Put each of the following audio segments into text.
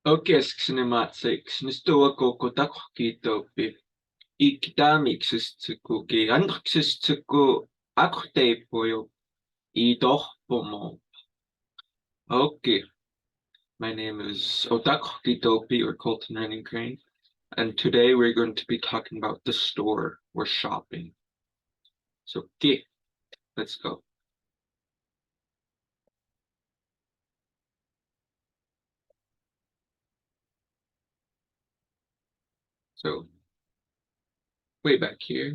Okay, nistoa ko takhkito pi iktamixistsukuki anqsistsuku akhteipoyo idorpomo. Okay, my name is Otakhkitopi or Kolton Running Crane, and today we're going to be talking about the store or shopping. So, okay, let's go. So, way back here,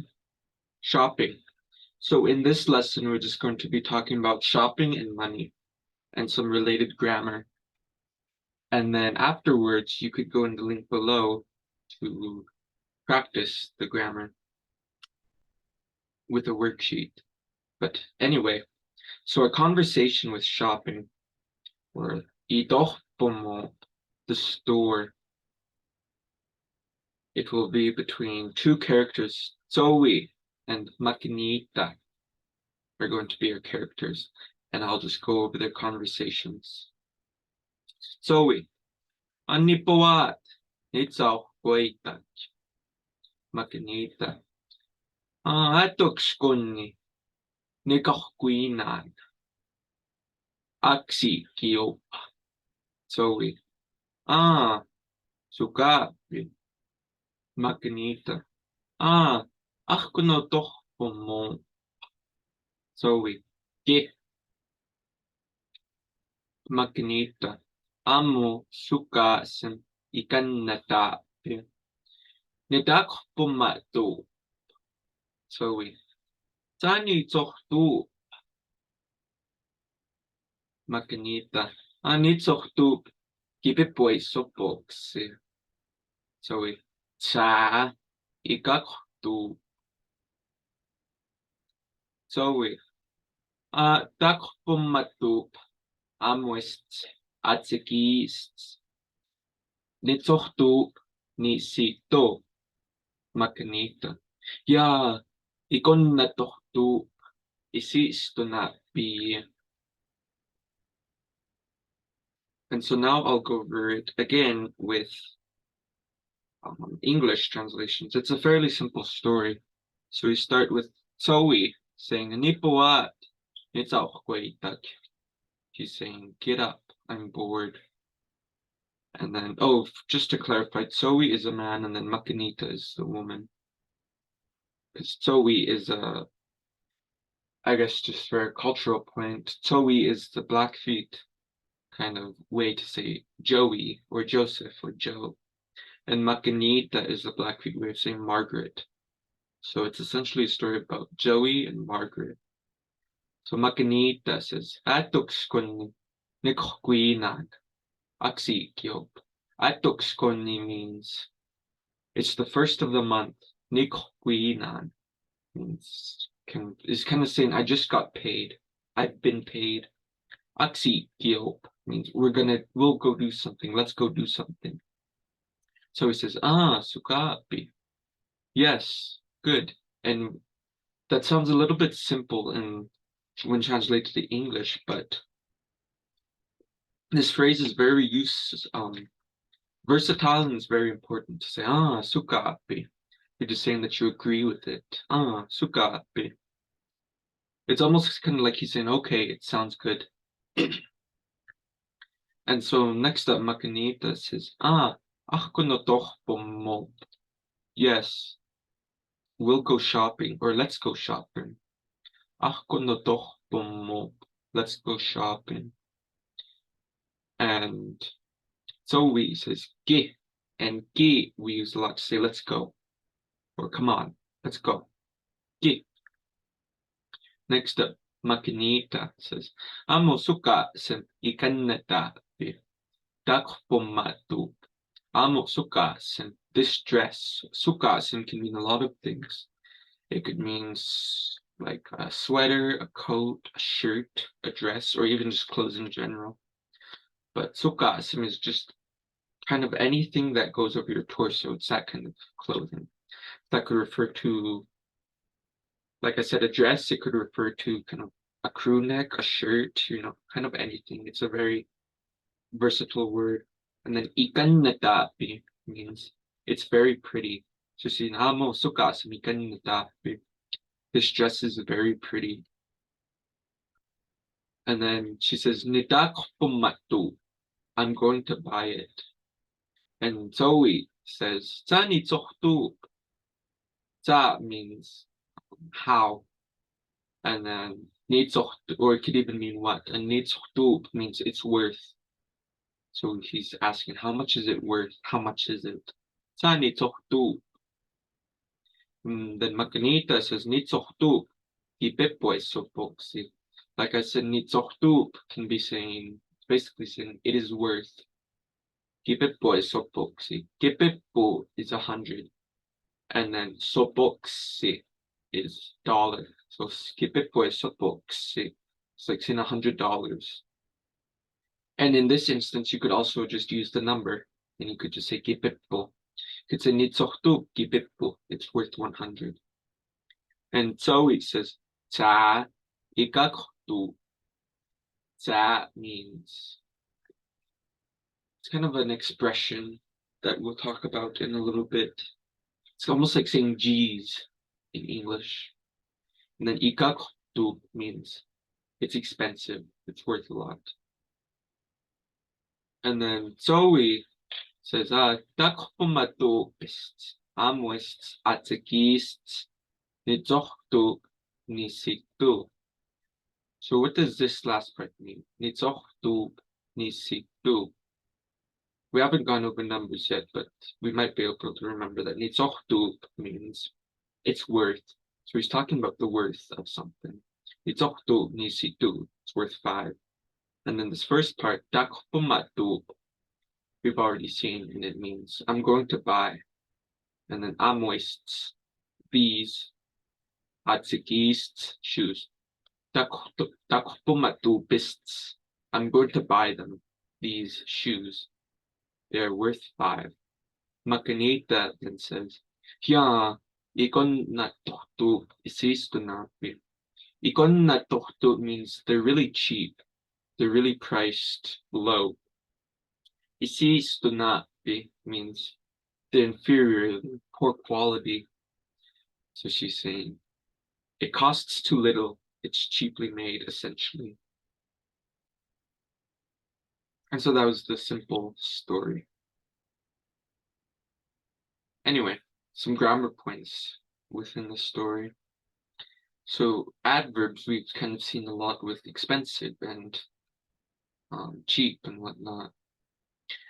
shopping. So in this lesson, we're just going to be talking about shopping and money and some related grammar. And then afterwards, you could go in the link below to practice the grammar with a worksheet. But anyway, so a conversation with shopping, or idorpomo, the store, it will be between two characters, Zoe and Makinita are going to be our characters, and I'll just go over their conversations. Zoe, Anipawat, Nitzauquaitak, Makinita. Atoxkonni, Nikahquinan, Axi Kiopa. Zoe. Sukapi, Makinita. Achkunotohpomo. Zoe. Ge. Makinita. Amo sukasen ikannatapi. Nidakpomato. Zoe. Tani tohtu. Makinita. Anitsohtu. Kipipoi sopoksi. Zoe. Cha. Ikaktu. Zoe. Takpomatup. Amoist. Atsikist. Nitsohtu. Ni sito. Makinita. Ya. Ikon na tohtu. Isisto na pi. And so now I'll go over it again with English translations. It's a fairly simple story. So we start with Zoe saying, Nipoat, it's tak. She's saying, get up, I'm bored. And then, just to clarify, Zoe is a man and then Makinita is the woman. Because Zoe is I guess just for a cultural point, Zoe is the Blackfeet kind of way to say Joey or Joseph or Joe. And Makinita is the Blackfeet way of saying Margaret. So it's essentially a story about Joey and Margaret. So Makinita says, Atokskonni nikhuinan aksi kiop. Atokskonni means it's the first of the month. Nikhuinan means is kind of saying I just got paid. I've been paid. Aksi kiop means we'll go do something. Let's go do something. So he says, sukapi. Yes, good. And that sounds a little bit simple when translated to English, but this phrase is very versatile and it's very important to say, sukapi. You're just saying that you agree with it. Sukapi. It's almost kind of like he's saying, okay, it sounds good. And so next up, Makinita says, mo. Yes, we'll go shopping, or let's go shopping. Mo. Let's go shopping. And Zoe says, ge. And ge we use a lot to say, let's go. Or come on, let's go. Ge. Next up, Makinita says, Amo suka sen ikannata dakpomatu. Amo suka sen this dress. Suka sen can mean a lot of things. It could mean like a sweater, a coat, a shirt, a dress, or even just clothes in general. But sukasim is just kind of anything that goes over your torso. It's that kind of clothing. That could refer to, like I said, a dress. It could refer to kind of a crew neck, a shirt, kind of anything. It's a very versatile word. And then ikan natapi means it's very pretty. So sinamo suka sa ikan natapi. This dress is very pretty. And then she says, Nidak pumatu. I'm going to buy it. And Zoe says, Tani tsohtu. Ta means how. And then nitsohtu, or it could even mean what. And nitsohtu means it's worth. So he's asking, how much is it worth? How much is it? Tani tsohtu. Then Makanita says, nitsohtu. Ipepo is sopoksi. Like I said, nitsohtu can be saying, basically saying it is worth. Kipepo is sopoksi. Kipepo is 100. And then sopoksi is dollar. So kipepo is sopoksi. It's like saying $100. And in this instance, you could also just use the number and you could just say kipepo. You could say nitsohtu kipepo. It's worth 100. And so it says ta ikaktu. Ta means it's kind of an expression that we'll talk about in a little bit. It's almost like saying geez in English. And then ikaktu means it's expensive, it's worth a lot. And then Zoe says, takpumatu ist, amwist atikist, nitzohtu nisiktu. So what does this last part mean? Nitzohtu nisiktu. We haven't gone over numbers yet, but we might be able to remember that nitzohtu means it's worth. So he's talking about the worth of something. Nitzohtu nisitu, it's worth 5. And then this first part, dakpumatu, we've already seen, and it means I'm going to buy. And then amwists, these, atsikist, shoes. Dakpumatu bists, I'm going to buy them, these shoes. They're worth 5. Makanita then says, Hya, ikon na tohtu isistu napi. Ikon na tohtu means they're really cheap. They're really priced low. Isistu napi means they're inferior, poor quality. So she's saying, it costs too little. It's cheaply made, essentially. And so that was the simple story. Anyway, some grammar points within the story. So adverbs we've kind of seen a lot with expensive and cheap and whatnot.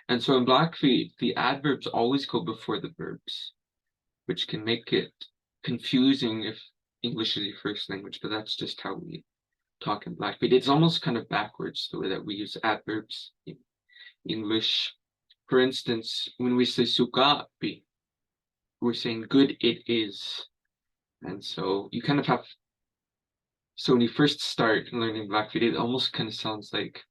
And so in Blackfeet, the adverbs always go before the verbs, which can make it confusing if English is your first language, but that's just how we talk in Blackfeet. It's almost kind of backwards the way that we use adverbs in English. For instance, when we say sukapi, we're saying good it is. And so you kind of have, so when you first start learning Blackfeet, it almost kind of sounds like,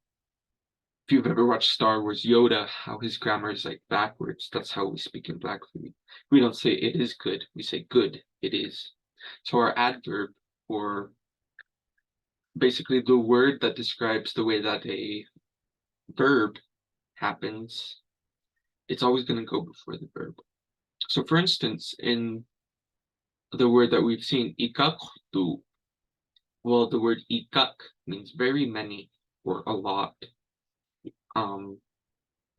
if you've ever watched Star Wars, Yoda, how his grammar is like backwards. That's how we speak in Blackfeet. We don't say it is good, we say good it is. So our adverb, or basically the word that describes the way that a verb happens, it's always going to go before the verb. So for instance, in the word that we've seen, ikaktu, well, the word ikak means very many or a lot. And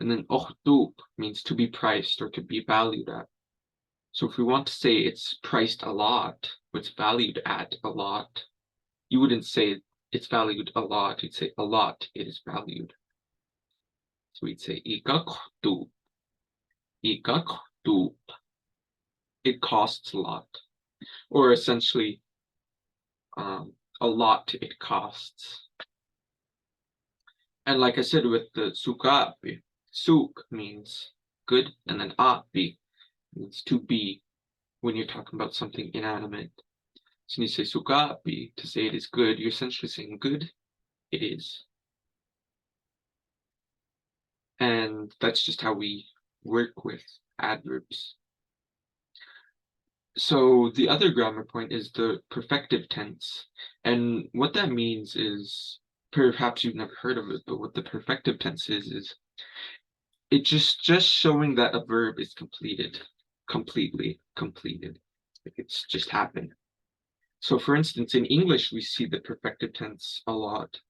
then ohtup means to be priced or to be valued at. So if we want to say it's priced a lot, or it's valued at a lot, you wouldn't say it's valued a lot, you'd say a lot it is valued. So we'd say ikaktup. Ikaktup. It costs a lot. Or essentially, a lot it costs. And like I said with the sukapi, suk means good, and then api means to be when you're talking about something inanimate. So when you say sukapi, to say it is good, you're essentially saying good, it is. And that's just how we work with adverbs. So the other grammar point is the perfective tense. And what that means is, perhaps you've never heard of it, but what the perfective tense is It's just showing that a verb is completely completed. Like it's just happened. So for instance, in English, we see the perfective tense a lot,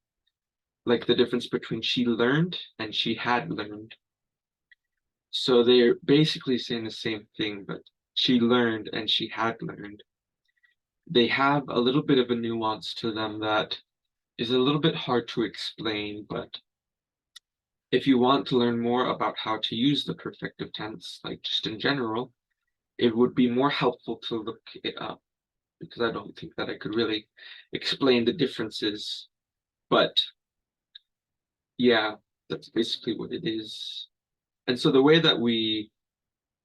like the difference between she learned and she had learned. So they're basically saying the same thing, but she learned and she had learned. They have a little bit of a nuance to them that is a little bit hard to explain, but if you want to learn more about how to use the perfective tense, like just in general, it would be more helpful to look it up because I don't think that I could really explain the differences. But yeah, that's basically what it is. And so the way that we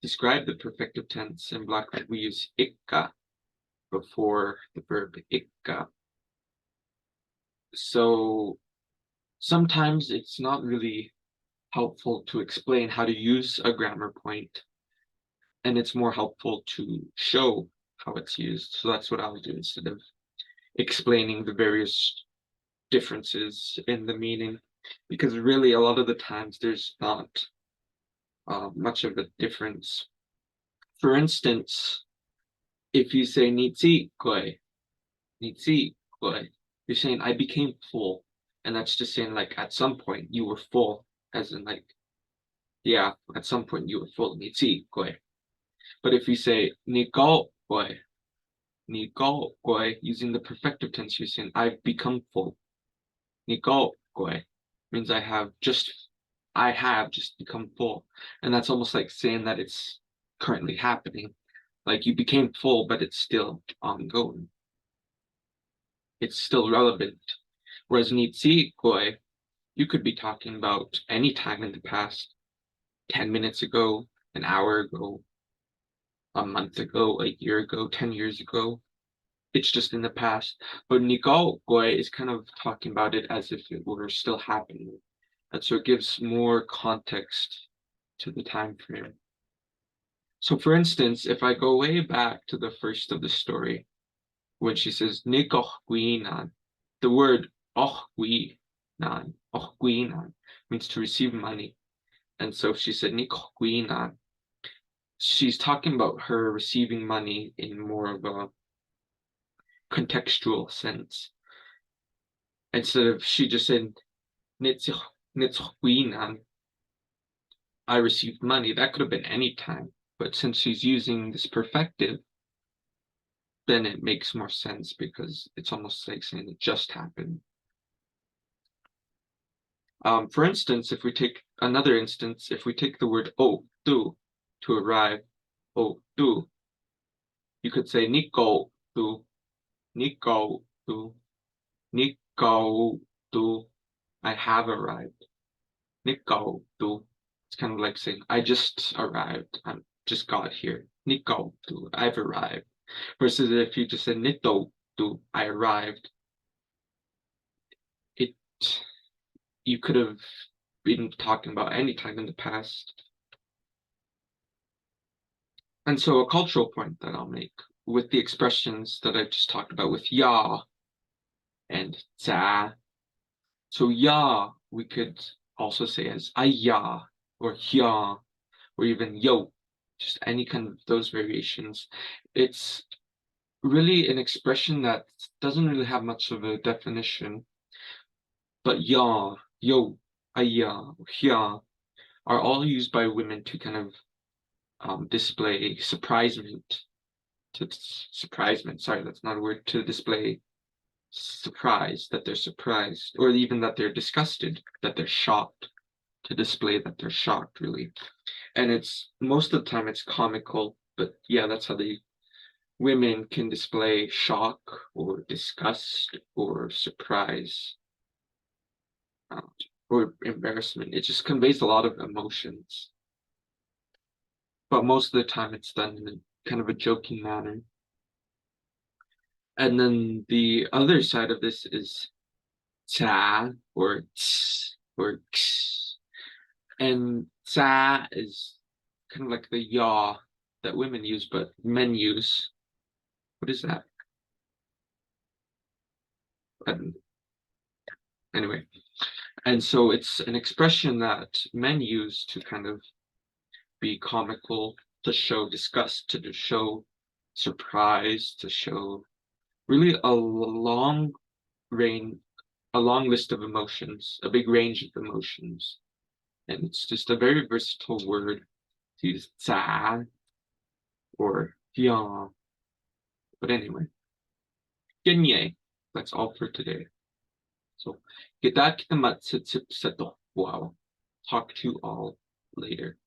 describe the perfective tense in Blackfoot, we use ikka before the verb ikka. So sometimes it's not really helpful to explain how to use a grammar point, and it's more helpful to show how it's used. So that's what I'll do instead of explaining the various differences in the meaning, because really a lot of the times there's not much of a difference. For instance, if you say nitsi koi, you're saying I became full, and that's just saying like at some point you were full, as in like yeah, at some point you were full, nitsi koi. But if you say ni go koi, using the perfective tense, you're saying I've become full. Ni go koi means I have just become full. And that's almost like saying that it's currently happening. Like you became full, but it's still ongoing. It's still relevant. Whereas nitsi koi, you could be talking about any time in the past, 10 minutes ago, an hour ago, a month ago, a year ago, 10 years ago. It's just in the past. But Nikao Goy is kind of talking about it as if it were still happening. And so it gives more context to the time frame. So for instance, if I go way back to the first of the story, when she says Nikohguinan, the word Ohguinan means to receive money. And so she said Nikohguinan. She's talking about her receiving money in more of a contextual sense. Instead of she just said Nitzhuinan, I received money. That could have been any time. But since she's using this perfective, then it makes more sense because it's almost like saying it just happened. For instance, if we take another instance, if we take the word oh do to arrive, oh do, you could say Nico do, Nico do, Nico do, I have arrived. Nico do. It's kind of like saying, I just arrived. I just got here. Nico do. I've arrived. Versus if you just said Nito do, I arrived. It you could have been talking about any time in the past. And so a cultural point that I'll make with the expressions that I've just talked about with ya and za. So ya we could also say as aya or hya or even yo, just any kind of those variations. It's really an expression that doesn't really have much of a definition, but ya, yo, aya, hya are all used by women to kind of display surprisement, sorry, that's not a word, to display surprise, that they're surprised, or even that they're disgusted, that they're shocked, to display that they're shocked, really. And it's most of the time it's comical, but yeah, that's how the women can display shock or disgust or surprise or embarrassment. It just conveys a lot of emotions, but most of the time it's done in a kind of a joking manner. And then the other side of this is ta or ts or x. And ta is kind of like the yaw that women use, but men use. What is that? And anyway, And so it's an expression that men use to kind of be comical, to show disgust, to show surprise, to show really range, a long list of emotions, a big range of emotions. And it's just a very versatile word to use za or yeah. But anyway, genye. That's all for today. So, kita kita matsit sip sa wow. Talk to you all later.